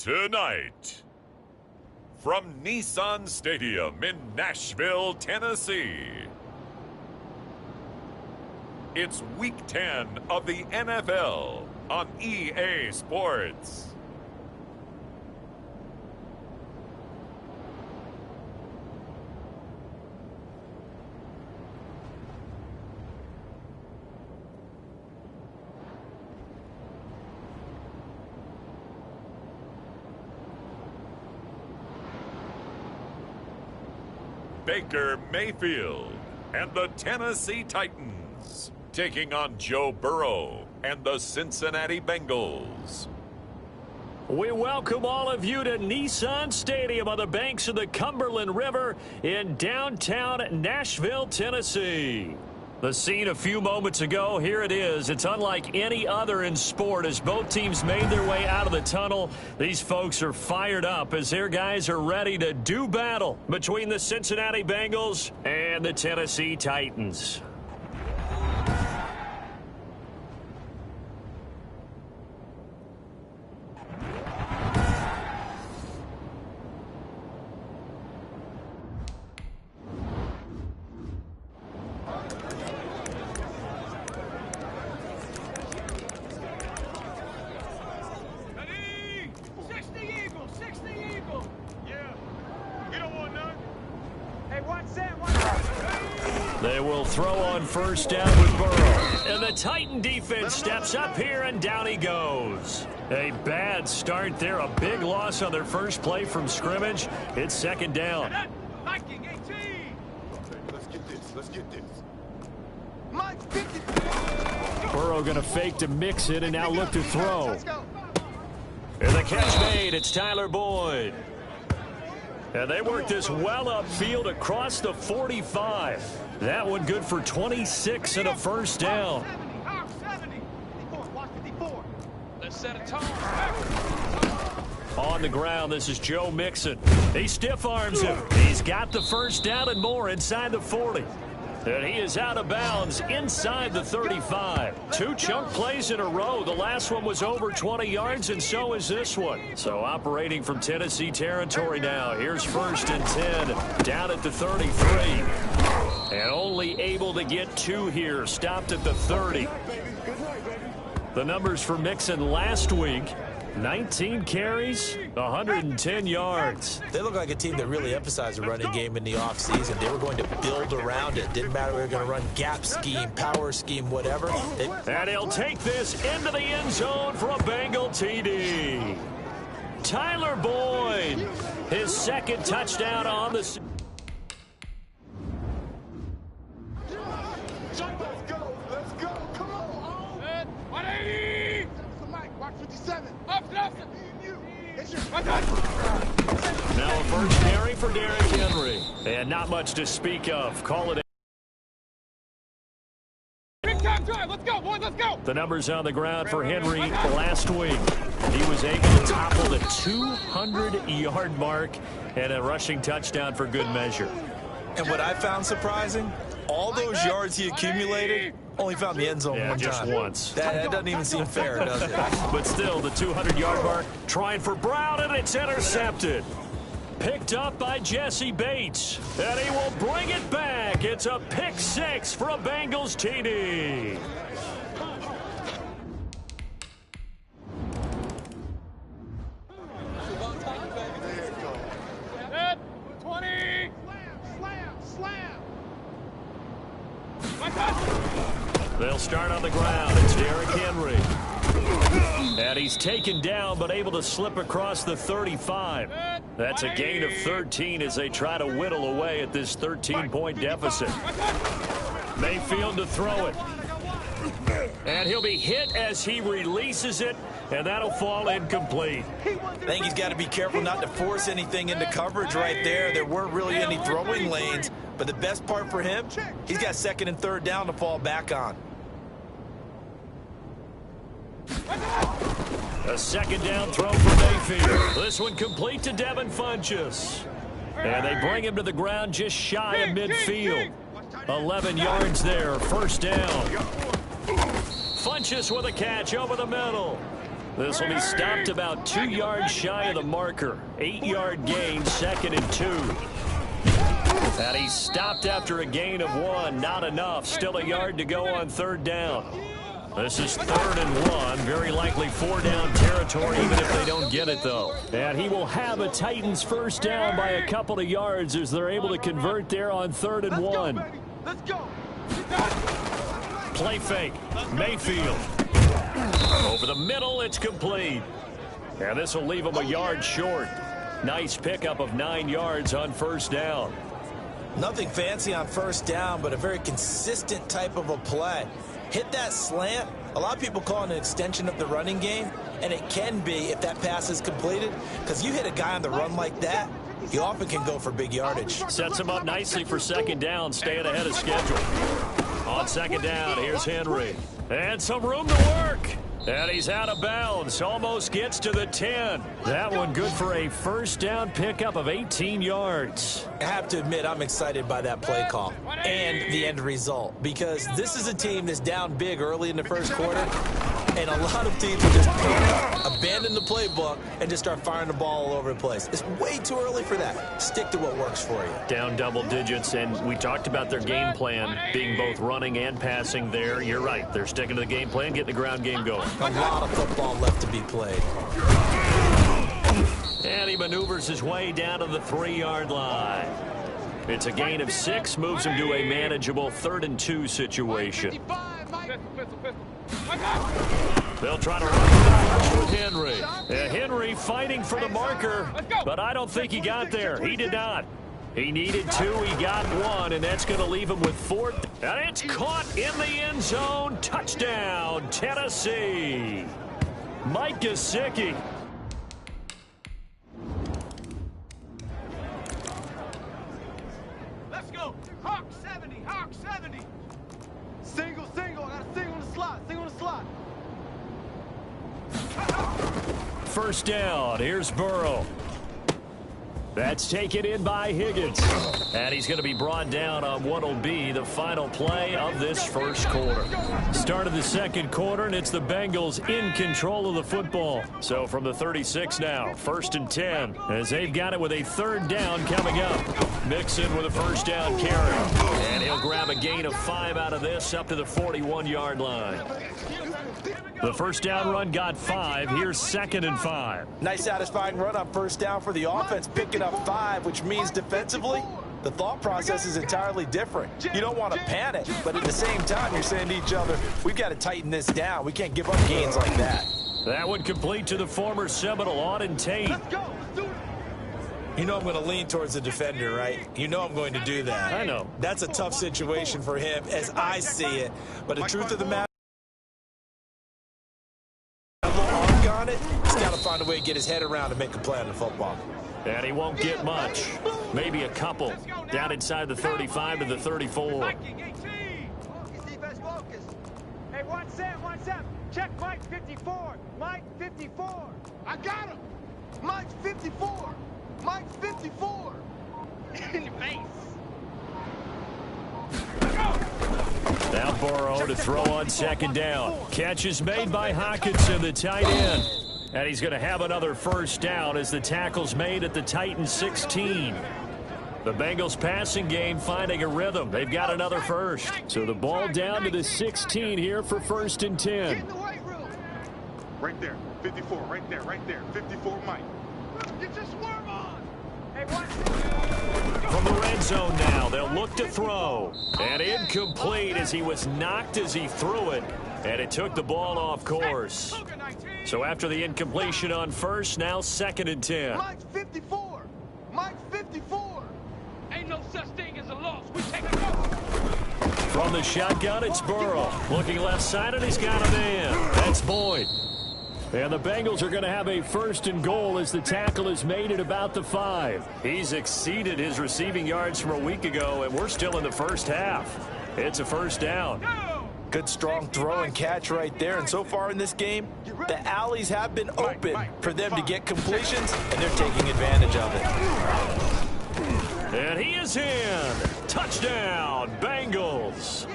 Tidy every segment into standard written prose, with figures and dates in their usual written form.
Tonight, from Nissan Stadium in Nashville, Tennessee, it's Week 10 of the NFL on EA Sports. Baker Mayfield and the Tennessee Titans taking on Joe Burrow and the Cincinnati Bengals. We welcome all of you to Nissan Stadium on the banks of the Cumberland River in downtown Nashville, Tennessee. The scene a few moments ago, here it is. It's unlike any other in sport as both teams made their way out of the tunnel. These folks are fired up as their guys are ready to do battle between the Cincinnati Bengals and the Tennessee Titans. They will throw on first down with Burrow. And the Titan defense steps up here, and down he goes. A bad start there. A big loss on their first play from scrimmage. It's second down. Let's get this. Burrow going to fake to mix it and now look to throw. And the catch made. It's Tyler Boyd. And they work this well upfield across the 45. That one good for 26 and a first down. Let's set a tone. On the ground, this is Joe Mixon. He stiff arms him. He's got the first down and more inside the 40. And he is out of bounds inside the 35. Two chunk plays in a row. The last one was over 20 yards, and so is this one. So operating from Tennessee territory now. Here's first and 10 down at the 33. And only able to get two here. Stopped at the 30. The numbers for Mixon last week. 19 carries, 110 yards. They look like a team that really emphasized the running game in the offseason. They were going to build around it. Didn't matter if they were going to run gap scheme, power scheme, whatever. And he'll take this into the end zone for a Bengal TD. Tyler Boyd, his second touchdown on the... Let's go. Come on. 180. Watch 57. Up. Now a first carry for Derrick Henry. And not much to speak of. Call it. Big time drive. Let's go, boys. Let's go. The numbers on the ground for Henry last week. He was able to topple the 200-yard mark and a rushing touchdown for good measure. And what I found surprising, all those yards he accumulated, only found the end zone one just time. once. That doesn't even seem fair, does it? But still, the 200-yard mark, trying for Brown, and it's intercepted. Picked up by Jesse Bates, and he will bring it back. It's a pick six for a Bengals TD. Set. 20. Slam. They'll start on the ground. It's Derrick Henry. And he's taken down, but able to slip across the 35. That's a gain of 13 as they try to whittle away at this 13-point deficit. Mayfield to throw it. And he'll be hit as he releases it, and that'll fall incomplete. I think he's got to be careful not to force anything into coverage right there. There weren't really any throwing lanes, but the best part for him, he's got second and third down to fall back on. A second down throw for Mayfield. This one complete to Devin Funchess. And they bring him to the ground just shy of midfield. 11 yards there, first down. Funchess with a catch over the middle. This will be stopped about 2 yards shy of the marker. 8-yard gain, 2nd and 2. And he's stopped after a gain of 1. Not enough. Still a yard to go on 3rd down. This is 3rd and 1. Very likely 4-down territory, even if they don't get it, though. And he will have a Titans 1st down by a couple of yards as they're able to convert there on 3rd and 1. Let's go. Play fake. Mayfield. Over the middle, it's complete. And this will leave him a yard short. Nice pickup of 9 yards on 1st down. Nothing fancy on 1st down, but a very consistent type of a play. Hit that slant. A lot of people call it an extension of the running game, and it can be if that pass is completed, because you hit a guy on the run like that, he often can go for big yardage. Sets him up nicely for 2nd down, staying ahead of schedule. On 2nd down, here's Henry. And some room to work. And he's out of bounds. Almost gets to the 10. That one good for a 1st down pickup of 18 yards. I have to admit, I'm excited by that play call and the end result, because this is a team that's down big early in the 1st quarter, and a lot of teams will just panic, abandon the playbook, and just start firing the ball all over the place. It's way too early for that. Stick to what works for you. Down double digits, and we talked about their game plan being both running and passing there. You're right. They're sticking to the game plan, getting the ground game going. A lot of football left to be played. And he maneuvers his way down to the 3-yard line. It's a gain of 6, moves him to a manageable 3rd and 2 situation. They'll try to run with Henry. Henry fighting for the marker, but I don't think he got there. He did not. He needed 2. He got 1, and that's going to leave him with 4. And it's caught in the end zone. Touchdown, Tennessee. Mike Gesicki. Let's go. Hawk 70. Hawk 70. Single. I got a single in the slot. Single in the slot. 1st down. Here's Burrow. That's taken in by Higgins. And he's going to be brought down on what will be the final play of this 1st quarter. Start of the 2nd quarter, and it's the Bengals in control of the football. So from the 36 now, 1st and 10, as they've got it with a 3rd down coming up. Mixon with a 1st down carry. And he'll grab a gain of 5 out of this up to the 41-yard line. The 1st down run got 5. Here's 2nd and 5. Nice satisfying run on 1st down for the offense, picking up 5, which means defensively, the thought process is entirely different. You don't want to panic, but at the same time, you're saying to each other, we've got to tighten this down. We can't give up gains like that. That would complete to the former Seminole, Auden Tate. Let's go. Let's do it. You know I'm going to lean towards the defender, right? You know I'm going to do that. I know. That's a tough situation for him as I see it. But the truth of the matter, on it, he's got to find a way to get his head around and make a play on the football. And he won't get much. Maybe a couple. Down inside the 35 to the 34. Focus, defense, focus. Hey, 1-7. Check Mike 54. Mike 54. I got him. Mike's 54. Mike's 54. In your face. Now Burrow to throw on 2nd down. Catch is made by Hockenson, the tight end. And he's going to have another 1st down as the tackle's made at the Titans 16. The Bengals passing game finding a rhythm. They've got another 1st. So the ball down to the 16 here for 1st and 10. Right there, 54, right there, 54, Mike. Get your swarm on. Hey, From the red zone now, they'll look to throw. And incomplete as he was knocked as he threw it. And it took the ball off course. So after the incompletion on 1st, now 2nd and 10. Mike's 54. Mike's 54. Ain't no such thing as a loss. We take a go. From the shotgun, it's Burrow. Looking left-sided, he's got a man. That's Boyd. And the Bengals are going to have a 1st and goal as the tackle is made at about the 5. He's exceeded his receiving yards from a week ago, and we're still in the 1st half. It's a 1st down. Good, strong throw and catch right there. And so far in this game, the alleys have been open for them to get completions, and they're taking advantage of it. And he is in. Touchdown, Bengals.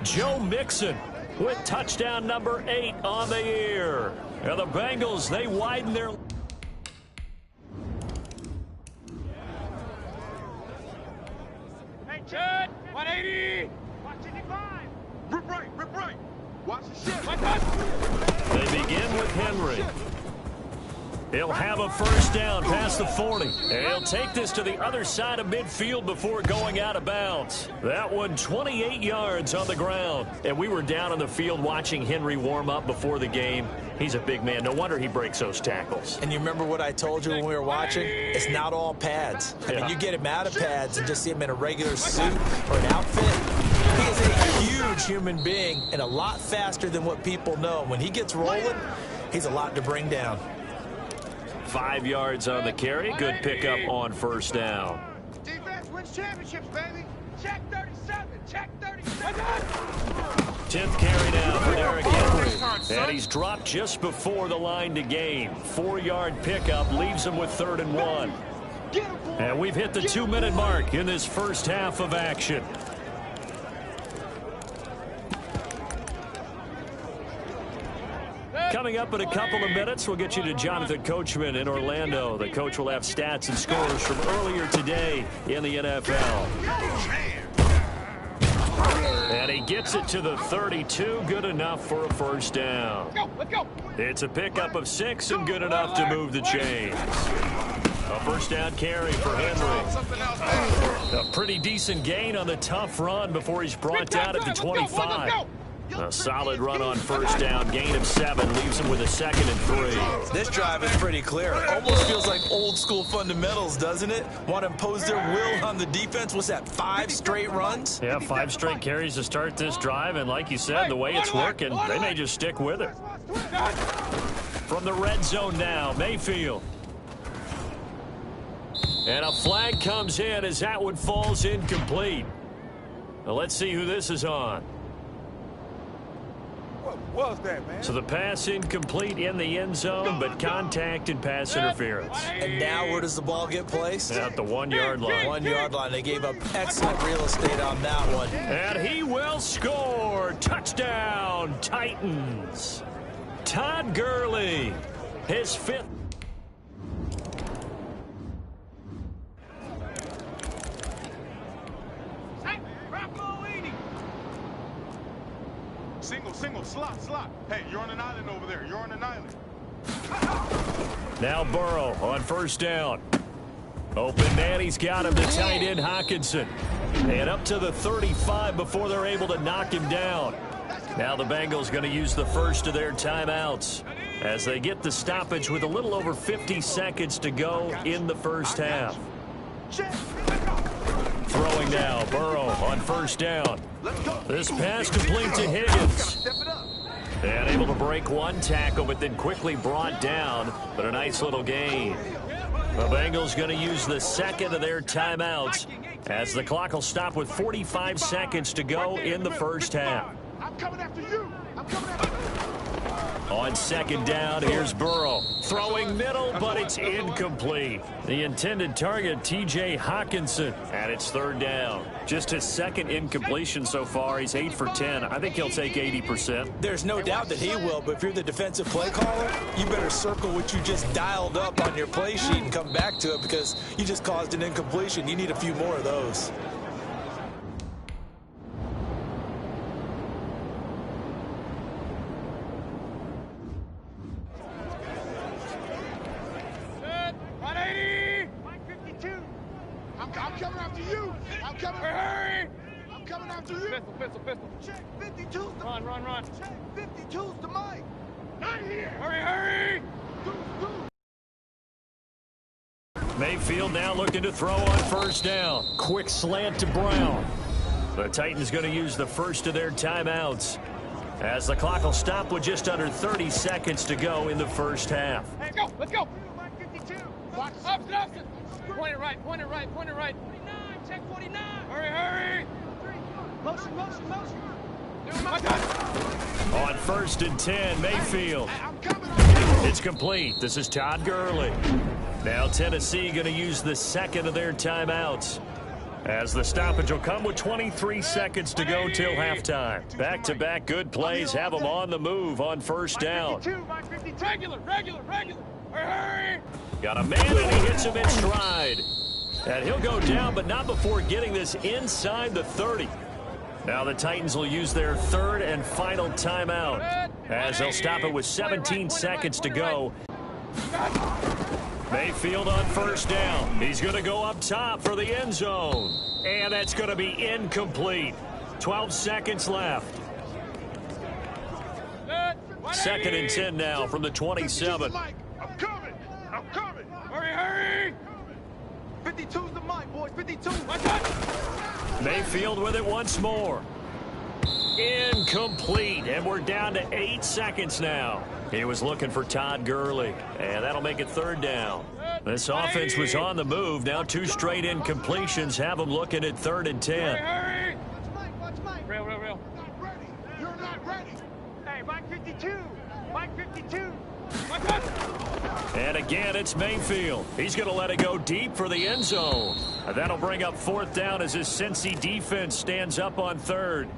Joe Mixon with touchdown number 8 on the year. And the Bengals, they widen their... Hey, Chad, 180. Watch 85. Rip right. Watch the shit. They begin with Henry. He'll have a first down past the 40. And he'll take this to the other side of midfield before going out of bounds. That one 28 yards on the ground. And we were down on the field watching Henry warm up before the game. He's a big man. No wonder he breaks those tackles. And you remember what I told you when we were watching? It's not all pads. I mean, you get him out of pads and just see him in a regular suit or an outfit. He is a huge human being and a lot faster than what people know. When he gets rolling, he's a lot to bring down. 5 yards on the carry. Good pickup on first down. Defense wins championships, baby. Check 37. Check 37. 10th carry now for Derrick Henry. And he's dropped just before the line to gain. 4-yard pickup leaves him with 3rd and 1. And we've hit the 2-minute mark in this first half of action. Coming up in a couple of minutes, we'll get you to Jonathan Coachman in Orlando. The coach will have stats and scores from earlier today in the NFL. And he gets it to the 32, good enough for a first down. Let's go. It's a pickup of 6 and good enough to move the chains. A first down carry for Henry. A pretty decent gain on the tough run before he's brought down at the 25. A solid run on first down, gain of 7, leaves him with a 2nd and 3. This drive is pretty clear. Almost feels like old school fundamentals, doesn't it? Want to impose their will on the defense. What's that, 5 straight runs? Yeah, 5 straight carries to start this drive, and like you said, the way it's working, they may just stick with it. From the red zone now, Mayfield. And a flag comes in as that one falls incomplete. Now let's see who this is on. What was that, man? So the pass incomplete in the end zone, but contact and pass interference. And now where does the ball get placed? At the 1-yard line. 1-yard line. They gave up excellent real estate on that one. And he will score. Touchdown, Titans. Todd Gurley, his 5th. Single, slot. Hey, you're on an island over there. You're on an island. Now Burrow on first down. Open man, he's got him to tight end Hockenson. And up to the 35 before they're able to knock him down. Now the Bengals going to use the first of their timeouts as they get the stoppage with a little over 50 seconds to go in the first half. Throwing now, Burrow on first down. This pass complete to Higgins. And able to break one tackle, but then quickly brought down. But a nice little gain. The Bengals going to use the 2nd of their timeouts as the clock will stop with 45 seconds to go in the first half. I'm coming after you. On 2nd down, here's Burrow. Throwing middle, but it's incomplete. The intended target, T.J. Hockenson, and it's 3rd down. Just his 2nd incompletion so far. He's 8 for 10. I think he'll take 80%. There's no doubt that he will, but if you're the defensive play caller, you better circle what you just dialed up on your play sheet and come back to it because you just caused an incompletion. You need a few more of those. Pistol. Check 52's the... Run. Check 52's the mic. Not here. Hurry. Mayfield now looking to throw on first down. Quick slant to Brown. The Titans going to use the first of their timeouts as the clock will stop with just under 30 seconds to go in the first half. Hey, let's go. Mike 52. Opposite. Point it right. 49. Check 49. Hurry. Motion. On 1st and 10, Mayfield. It's complete. This is Todd Gurley. Now Tennessee going to use the 2nd of their timeouts As the stoppage will come with 23 seconds to go till halftime. Back-to-back good plays have them on the move on first down. Regular. Hurry! Got a man and he hits him in stride. And he'll go down, but not before getting this inside the 30. Now the Titans will use their third and final timeout, as they'll stop it with 17 seconds to go. Mayfield on first down. He's going to go up top for the end zone. And that's going to be incomplete. 12 seconds left. Second and 10 now from the 27. I'm coming. Hurry! 52's the mic, boys. 52. Mayfield with it once more. Incomplete, and we're down to 8 seconds now. He was looking for Todd Gurley, and that'll make it third down. This offense was on the move. Now 2 straight incompletions have them looking at 3rd and 10. Hurry! Watch Mike. Real. Not ready. You're not ready. Hey, Mike 52. Mike 52. And again, it's Mayfield. He's going to let it go deep for the end zone. And that'll bring up 4th down as his Cincy defense stands up on 3rd.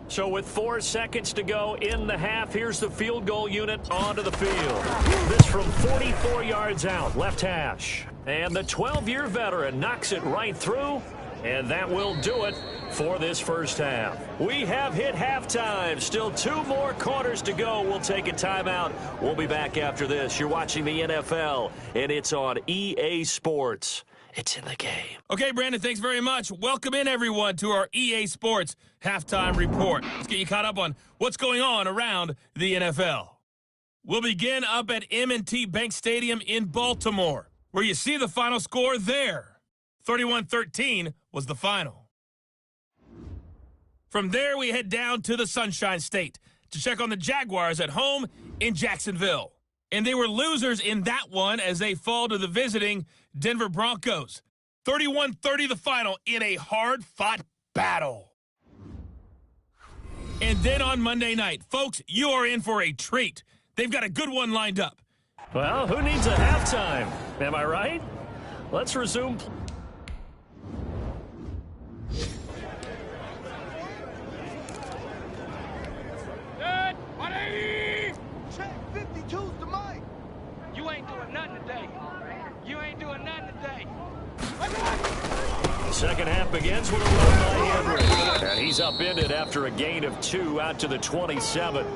So with 4 seconds to go in the half, here's the field goal unit onto the field. This from 44 yards out, left hash. And the 12-year veteran knocks it right through, and that will do it for this first half. We have hit halftime. Still 2 more quarters to go. We'll take a timeout. We'll be back after this. You're watching the NFL, and it's on EA Sports. It's in the game. Okay, Brandon, thanks very much. Welcome in, everyone, to our EA Sports Halftime Report. Let's get you caught up on what's going on around the NFL. We'll begin up at M&T Bank Stadium in Baltimore, where you see the final score there. 31-13 was the final. From there, we head down to the Sunshine State to check on the Jaguars at home in Jacksonville. And they were losers in that one as they fall to the visiting Denver Broncos. 31-30 the final in a hard-fought battle. And then on Monday night, folks, you are in for a treat. They've got a good one lined up. Well, who needs a halftime? Am I right? Let's resume. Good. 180. Check. 52's the mic. You ain't doing nothing today. Second half begins with a run by Henry. And he's upended after a gain of 2 out to the 27.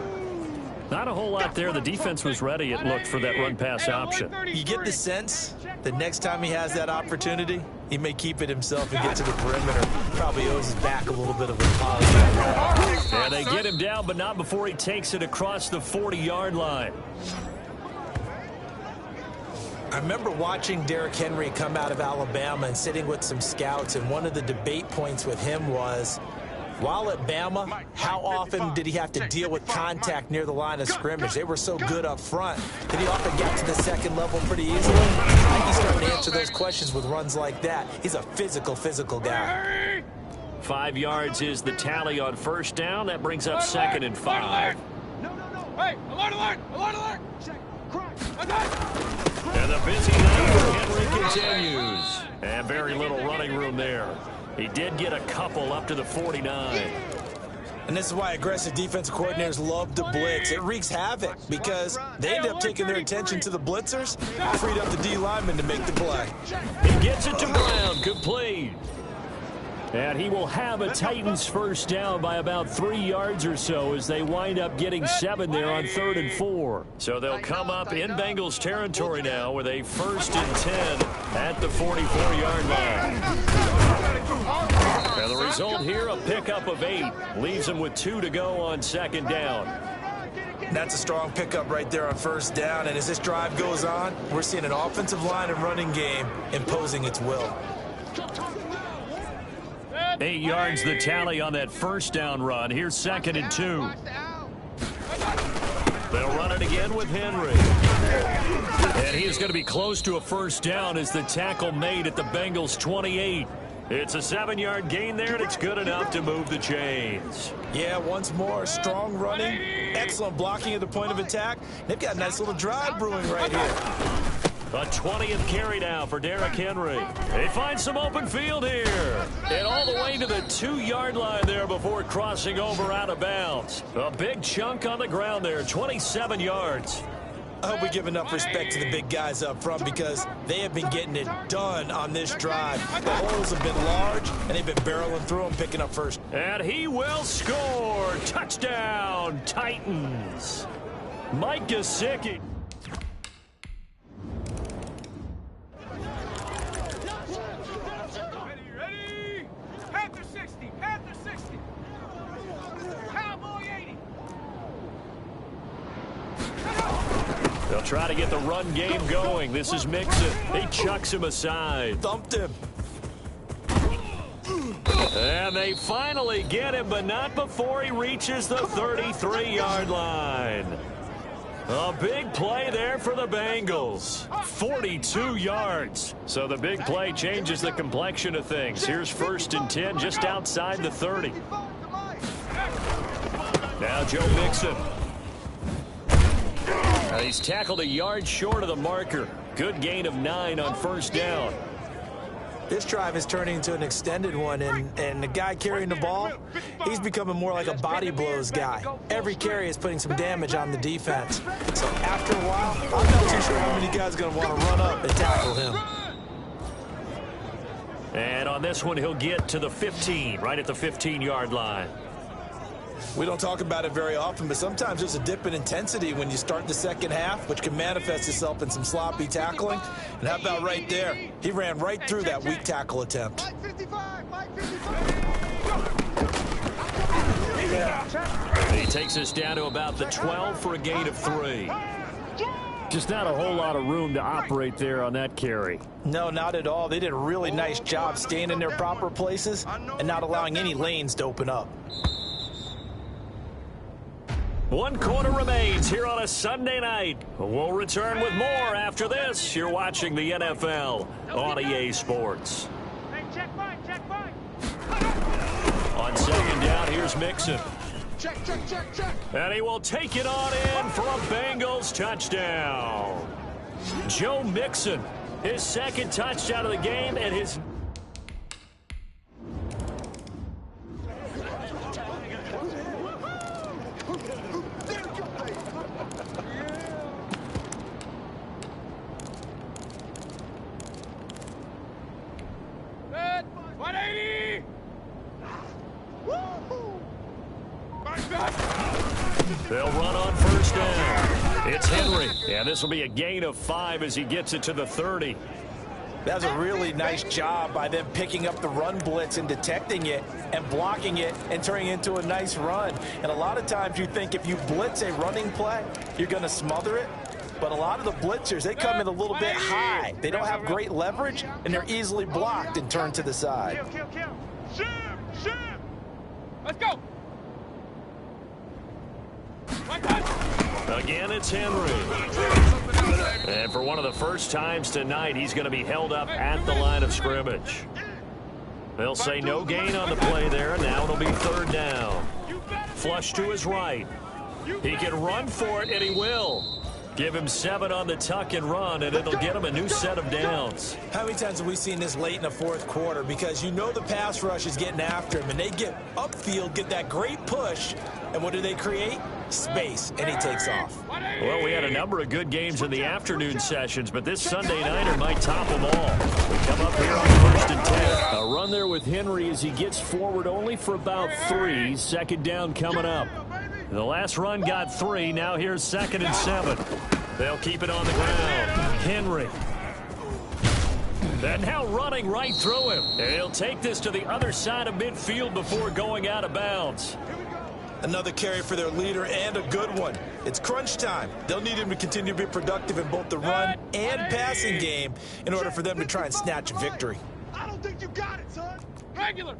Not a whole lot there. The defense was ready, it looked, for that run-pass option. You get the sense that next time he has that opportunity, he may keep it himself and get to the perimeter. Probably owes his back a little bit of an apology. And they get him down, but not before he takes it across the 40-yard line. I remember watching Derrick Henry come out of Alabama and sitting with some scouts, and one of the debate points with him was, while at Bama, how often did he have to deal with contact near the line of scrimmage? They were so good up front that he often got to the second level pretty easily. I think he's starting to answer those questions with runs like that. He's a physical guy. 5 yards is the tally on first down. That brings up 2nd and 5. No. Hey, alert. Check. And the busy night for Henry continues. And very little running room there. He did get a couple up to the 49. And this is why aggressive defensive coordinators love to blitz. It wreaks havoc because they end up taking their attention to the blitzers, freed up the D lineman to make the play. He gets it to Brown, complete. And he will have a Titans first down by about 3 yards or so as they wind up getting 7 there on 3rd and 4. So they'll come up in Bengals territory now with a 1st and 10 at the 44-yard line. And the result here, a pickup of 8. Leaves them with 2 to go on 2nd down. That's a strong pickup right there on first down. And as this drive goes on, we're seeing an offensive line and running game imposing its will. 8 yards the tally on that first down run. Here's 2nd and 2. They'll run it again with Henry. And he is going to be close to a first down as the tackle made at the Bengals 28. It's a 7-yard gain there, and it's good enough to move the chains. Yeah, once more, strong running, excellent blocking at the point of attack. They've got a nice little drive brewing right here. A 20th carry now for Derrick Henry. They find some open field here. And all the way to the 2-yard line there before crossing over out of bounds. A big chunk on the ground there, 27 yards. I hope we give enough respect to the big guys up front because they have been getting it done on this drive. The holes have been large, and they've been barreling through them, picking up first. And he will score. Touchdown, Titans. Mike Gesicki. Ready? Panther 60, Panther 60. Cowboy 80. They'll try to get the run game going. This is Mixon. He chucks him aside. Thumped him. And they finally get him, but not before he reaches the 33-yard line. A big play there for the Bengals. 42 yards. So the big play changes the complexion of things. Here's 1st and 10 just outside the 30. Now Joe Mixon. He's tackled a yard short of the marker. Good gain of 9 on 1st down. This drive is turning into an extended one, and the guy carrying the ball, he's becoming more like a body blows guy. Every carry is putting some damage on the defense. So after a while, I'm not too sure how many guys are going to want to run up and tackle him. And on this one, he'll get to the 15, right at the 15-yard line. We don't talk about it very often, but sometimes there's a dip in intensity when you start the second half, which can manifest itself in some sloppy tackling. And how about right there? He ran right through that weak tackle attempt. He takes us down to about the 12 for a gain of 3. Just not a whole lot of room to operate there on that carry. No, not at all. They did a really nice job staying in their proper places and not allowing any lanes to open up. 1 quarter remains here on a Sunday night. We'll return with more after this. You're watching the NFL on EA Sports. Hey, check Mike, check Mike. On 2nd down, here's Mixon. Check. And he will take it on in for a Bengals touchdown. Joe Mixon, his 2nd touchdown of the game and his... Good. 180. They'll run on 1st down. It's Henry. Yeah, this will be a gain of 5 as he gets it to the 30. That's a really nice job by them picking up the run blitz and detecting it and blocking it and turning it into a nice run. And a lot of times you think if you blitz a running play, you're going to smother it. But a lot of the blitzers, they come in a little bit high. They don't have great leverage, and they're easily blocked and turned to the side. Kill. Shoot. Let's go. Again, it's Henry. And for one of the first times tonight, he's going to be held up at the line of scrimmage. They'll say no gain on the play there. Now it'll be 3rd down. Flush to his right. He can run for it, and he will. Give him 7 on the tuck and run, and it'll get him a new set of downs. How many times have we seen this late in the 4th quarter? Because you know the pass rush is getting after him, and they get upfield, get that great push, and what do they create? Space, and he takes off. Well, we had a number of good games in the afternoon sessions, but this Sunday nighter might top them all. We come up here on 1st and 10. A run there with Henry as he gets forward only for about 3. 2nd down coming up. The last run got 3. Now here's 2nd and 7. They'll keep it on the ground. Henry. And now running right through him. And he'll take this to the other side of midfield before going out of bounds. Another carry for their leader and a good one. It's crunch time. They'll need him to continue to be productive in both the run and passing game in order for them to try and snatch a victory. I don't think you got it, son. Regular.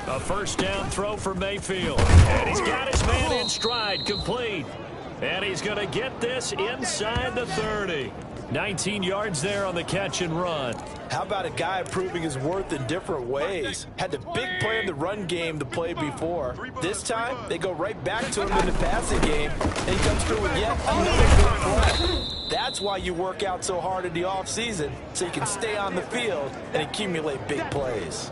A 1st down throw for Mayfield. And he's got his man in stride, complete. And he's going to get this inside the 30. 19 yards there on the catch and run. How about a guy proving his worth in different ways? Had the big play in the run game the play before. This time, they go right back to him in the passing game, and he comes through with yet another big play. That's That's why you work out so hard in the offseason, so you can stay on the field and accumulate big plays.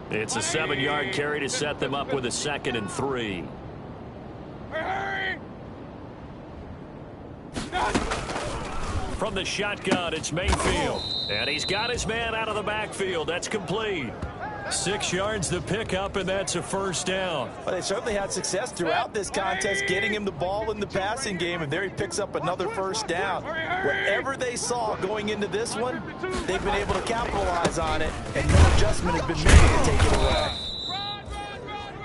It's a 7-yard carry to set them up with a 2nd and 3. From the shotgun, it's Mayfield. And he's got his man out of the backfield. That's complete. 6 yards to pick up, and that's a first down. Well, they certainly had success throughout this contest, getting him the ball in the passing game, and there he picks up another first down. Whatever they saw going into this one, they've been able to capitalize on it, and no adjustment has been made to take it away.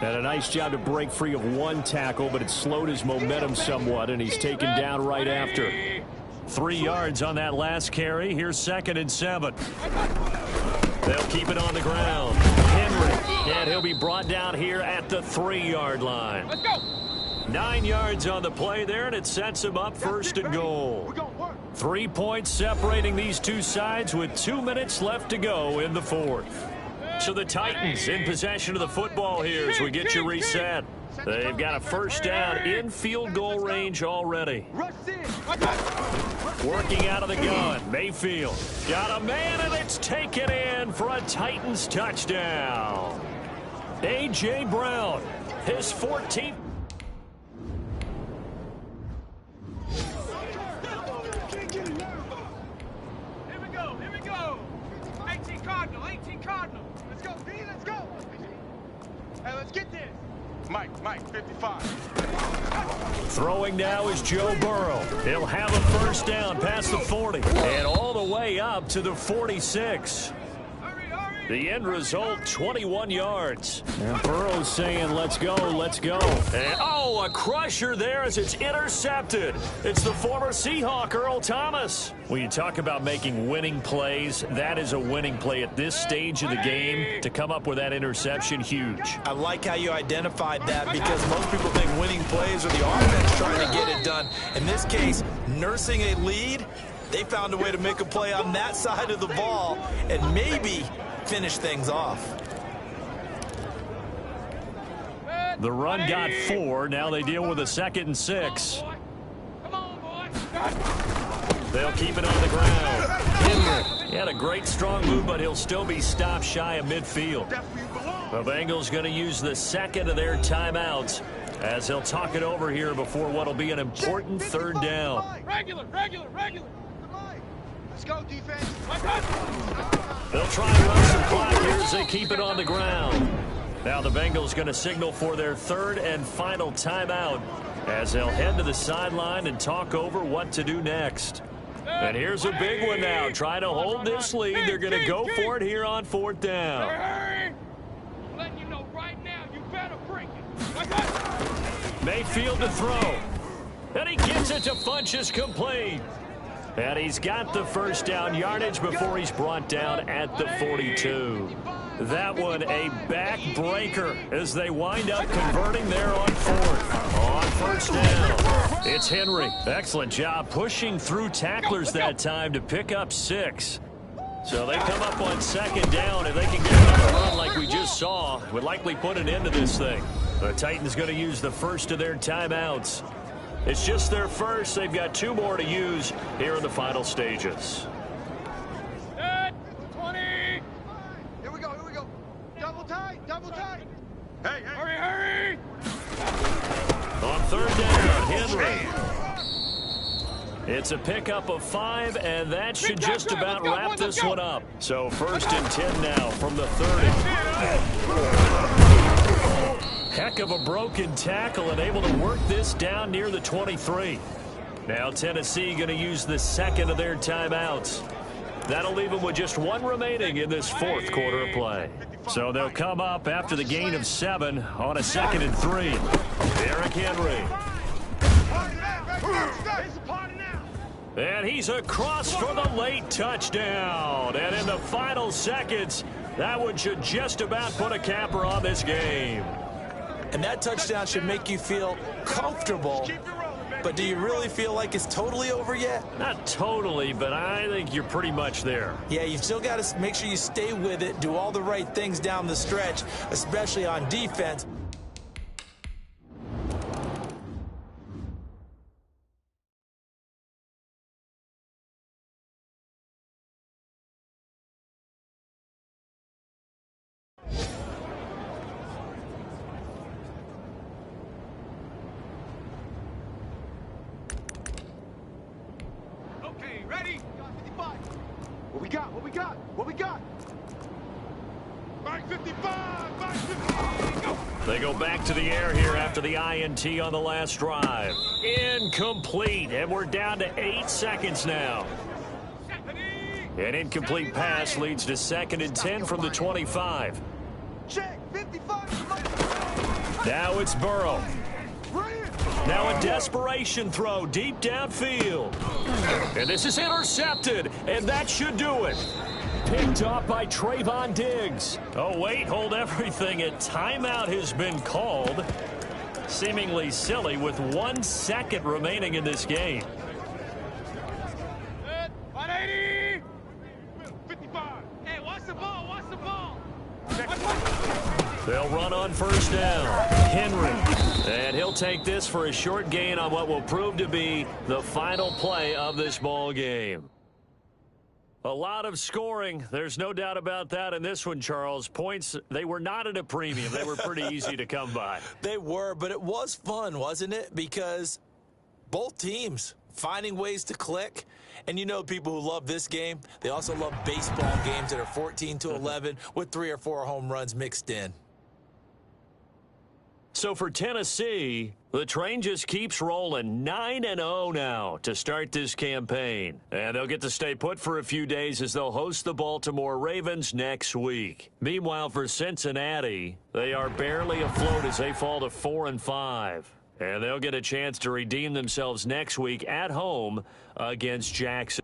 And a nice job to break free of one tackle, but it slowed his momentum somewhat, and he's taken down right after. 3 yards on that last carry. Here's 2nd and 7. They'll keep it on the ground. Henry, and he'll be brought down here at the 3-yard line. Let's go. 9 yards on the play there, and it sets him up 1st and goal. 3 points separating these two sides with 2 minutes left to go in the 4th. So the Titans in possession of the football here as we get you reset. They've got a first down in field goal range already. Working out of the gun, Mayfield got a man, and it's taken in for a Titans touchdown. A.J. Brown, his 14th. Here we go. 18 Cardinal. Let's go, B, let's go. Hey, let's get this. Mike, 55. Throwing now is Joe Burrow. He'll have a first down past the 40 and all the way up to the 46. The end result, 21 yards. And Burrow's saying, let's go, let's go. And, a crusher there as it's intercepted. It's the former Seahawk, Earl Thomas. When you talk about making winning plays, that is a winning play at this stage of the game. To come up with that interception, huge. I like how you identified that, because most people think winning plays are the offense trying to get it done. In this case, nursing a lead, they found a way to make a play on that side of the ball and maybe finish things off. The run got 4. Now they deal with a 2nd and 6. Come on, boy. They'll keep it on the ground. Henry, he had a great strong move, but he'll still be stopped shy of midfield. The Bengals going to use the 2nd of their timeouts as they'll talk it over here before what will be an important 3rd down. Regular. Let's go, defense. They'll try and run some clock here as they keep it on the ground. Now the Bengals going to signal for their 3rd and final timeout as they'll head to the sideline and talk over what to do next. And here's a big one now. Trying to hold this lead. They're going to go for it here on 4th down. I'm letting you know right now, you better bring it. Mayfield to throw. And he gets it to Funchess, complete. And he's got the first down yardage before he's brought down at the 42. That one a backbreaker as they wind up converting there on 4th. On 1st down, it's Henry. Excellent job pushing through tacklers that time to pick up 6. So they come up on 2nd down. If they can get another run like we just saw, would likely put an end to this thing. The Titans going to use the first of their timeouts. It's just their first. They've got 2 more to use here in the final stages. 20. Here we go. Double tight. Hey. Hurry. On 3rd down, Henry. It's a pickup of 5, and that should just about wrap this one up. So 1st and 10 now from the 30. Heck of a broken tackle and able to work this down near the 23. Now Tennessee going to use the 2nd of their timeouts. That'll leave them with just 1 remaining in this 4th quarter of play. So they'll come up after the gain of 7 on a 2nd and 3. Derrick Henry. And he's across for the late touchdown. And in the final seconds, that one should just about put a capper on this game. And that touchdown should make you feel comfortable. But do you really feel like it's totally over yet? Not totally, but I think you're pretty much there. Yeah, you've still got to make sure you stay with it, do all the right things down the stretch, especially on defense. What we got? What we got? What we got? Mike 55! Mike 50! Go! They go back to the air here after the INT on the last drive. Incomplete, and we're down to 8 seconds now. An incomplete pass leads to 2nd and 10 from the 25. Check, 55. Now it's Burrow. Now a desperation throw deep downfield. And this is intercepted, and that should do it. Picked off by Trayvon Diggs. Oh, wait, hold everything. A timeout has been called. Seemingly silly with 1 second remaining in this game. 180. 55! Hey, watch the ball. Watch the ball. They'll run on 1st down. Henry. And he'll take this for a short gain on what will prove to be the final play of this ball game. A lot of scoring. There's no doubt about that in this one, Charles. Points, they were not at a premium. They were pretty easy to come by. They were, but it was fun, wasn't it? Because both teams finding ways to click. And you know people who love this game, they also love baseball games that are 14-11 with 3 or 4 home runs mixed in. So for Tennessee, the train just keeps rolling. 9-0 now to start this campaign. And they'll get to stay put for a few days as they'll host the Baltimore Ravens next week. Meanwhile, for Cincinnati, they are barely afloat as they fall to 4-5. And they'll get a chance to redeem themselves next week at home against Jackson.